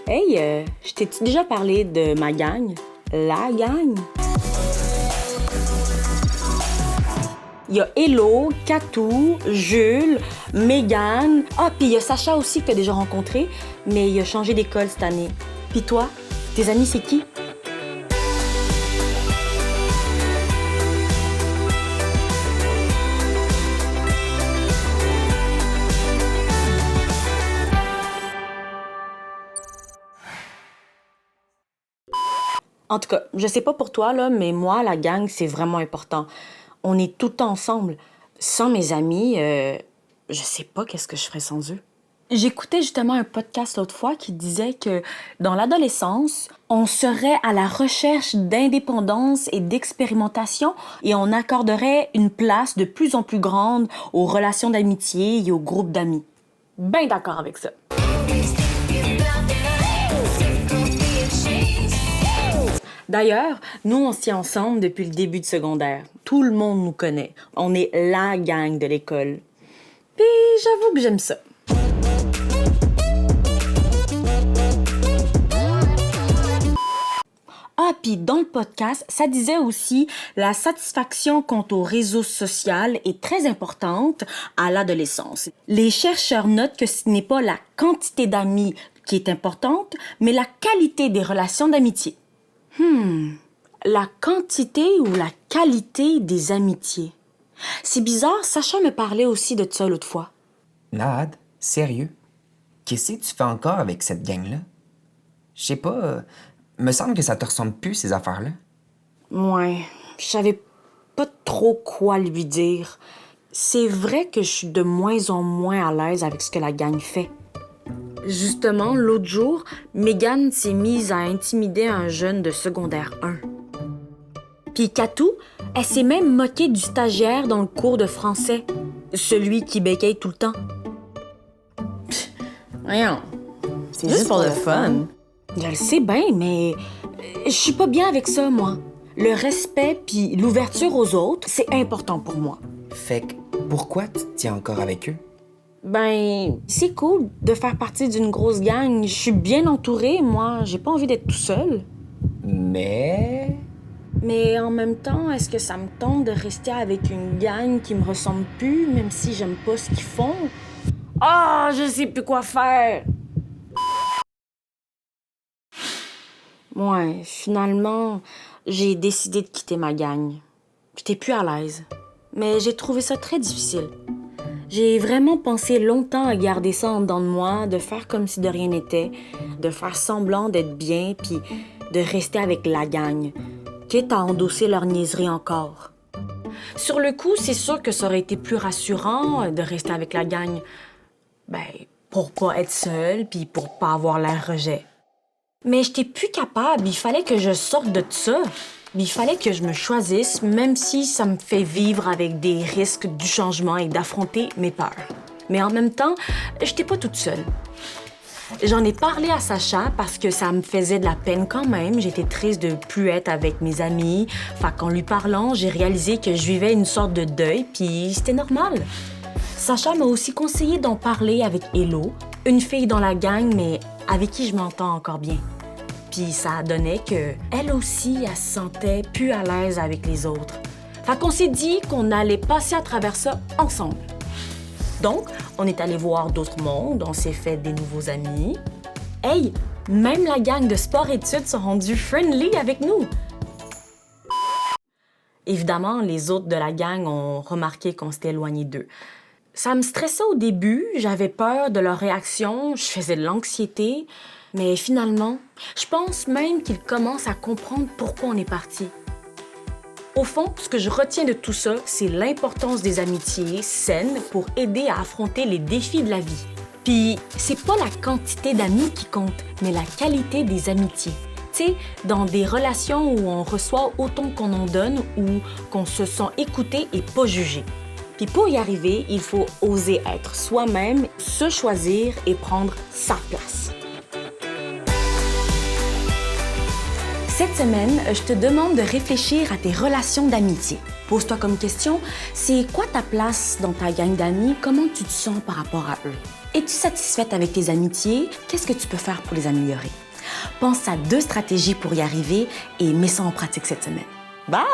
Hey, je t'ai-tu déjà parlé de ma gang? La gang? Il y a Hello, Katou, Jules, Mégane. Ah, puis il y a Sacha aussi que t'as déjà rencontré, mais il a changé d'école cette année. Puis toi, tes amis, c'est qui? En tout cas, je sais pas pour toi, là, mais moi, la gang, c'est vraiment important. On est tout le temps ensemble. Sans mes amis, je sais pas qu'est-ce que je ferais sans eux. J'écoutais justement un podcast l'autre fois qui disait que dans l'adolescence, on serait à la recherche d'indépendance et d'expérimentation et on accorderait une place de plus en plus grande aux relations d'amitié et aux groupes d'amis. Ben d'accord avec ça. D'ailleurs, nous, on se tient ensemble depuis le début de secondaire. Tout le monde nous connaît. On est la gang de l'école. Puis j'avoue que j'aime ça. Ah, puis dans le podcast, ça disait aussi la satisfaction quant au réseau social est très importante à l'adolescence. Les chercheurs notent que ce n'est pas la quantité d'amis qui est importante, mais la qualité des relations d'amitié. La quantité ou la qualité des amitiés? C'est bizarre, Sacha me parlait aussi de ça l'autre fois. Nad, sérieux? Qu'est-ce que tu fais encore avec cette gang-là? Je sais pas, me semble que ça te ressemble plus, ces affaires-là. Ouais, je savais pas trop quoi lui dire. C'est vrai que je suis de moins en moins à l'aise avec ce que la gang fait. Justement, l'autre jour, Mégane s'est mise à intimider un jeune de secondaire 1. Puis Katou, elle s'est même moquée du stagiaire dans le cours de français. Celui qui bégaye tout le temps. Voyons, c'est juste pour le fun. Je le sais bien, mais je suis pas bien avec ça, moi. Le respect puis l'ouverture aux autres, c'est important pour moi. Fait que, pourquoi tu te tiens encore avec eux? Ben, c'est cool de faire partie d'une grosse gang. Je suis bien entourée, moi. J'ai pas envie d'être tout seul. Mais en même temps, est-ce que ça me tente de rester avec une gang qui me ressemble plus, même si j'aime pas ce qu'ils font? Ah, je sais plus quoi faire! Ouais, finalement, j'ai décidé de quitter ma gang. J'étais plus à l'aise. Mais j'ai trouvé ça très difficile. J'ai vraiment pensé longtemps à garder ça en dedans de moi, de faire comme si de rien n'était, de faire semblant d'être bien, puis de rester avec la gang, quitte à endosser leur niaiserie encore. Sur le coup, c'est sûr que ça aurait été plus rassurant de rester avec la gang. Ben, pour pas être seule, puis pour pas avoir l'air rejet. Mais j'étais plus capable, il fallait que je sorte de ça. Il fallait que je me choisisse, même si ça me fait vivre avec des risques du changement et d'affronter mes peurs. Mais en même temps, j'étais pas toute seule. J'en ai parlé à Sacha parce que ça me faisait de la peine quand même. J'étais triste de plus être avec mes amis. Fait qu'en lui parlant, j'ai réalisé que je vivais une sorte de deuil, puis c'était normal. Sacha m'a aussi conseillé d'en parler avec Hello, une fille dans la gang, mais avec qui je m'entends encore bien. Puis ça donnait que elle aussi, elle se sentait plus à l'aise avec les autres. Fait qu'on s'est dit qu'on allait passer à travers ça ensemble. Donc, on est allé voir d'autres mondes, on s'est fait des nouveaux amis. Hey, même la gang de sport-études sont rendus friendly avec nous. Évidemment, les autres de la gang ont remarqué qu'on s'était éloignés d'eux. Ça me stressait au début, j'avais peur de leur réaction, je faisais de l'anxiété. Mais finalement, je pense même qu'ils commencent à comprendre pourquoi on est partis. Au fond, ce que je retiens de tout ça, c'est l'importance des amitiés saines pour aider à affronter les défis de la vie. Puis, c'est pas la quantité d'amis qui compte, mais la qualité des amitiés. Tu sais, dans des relations où on reçoit autant qu'on en donne ou qu'on se sent écouté et pas jugé. Puis pour y arriver, il faut oser être soi-même, se choisir et prendre sa place. Cette semaine, je te demande de réfléchir à tes relations d'amitié. Pose-toi comme question, c'est quoi ta place dans ta gang d'amis? Comment tu te sens par rapport à eux? Es-tu satisfaite avec tes amitiés? Qu'est-ce que tu peux faire pour les améliorer? Pense à 2 stratégies pour y arriver et mets ça en pratique cette semaine. Bye!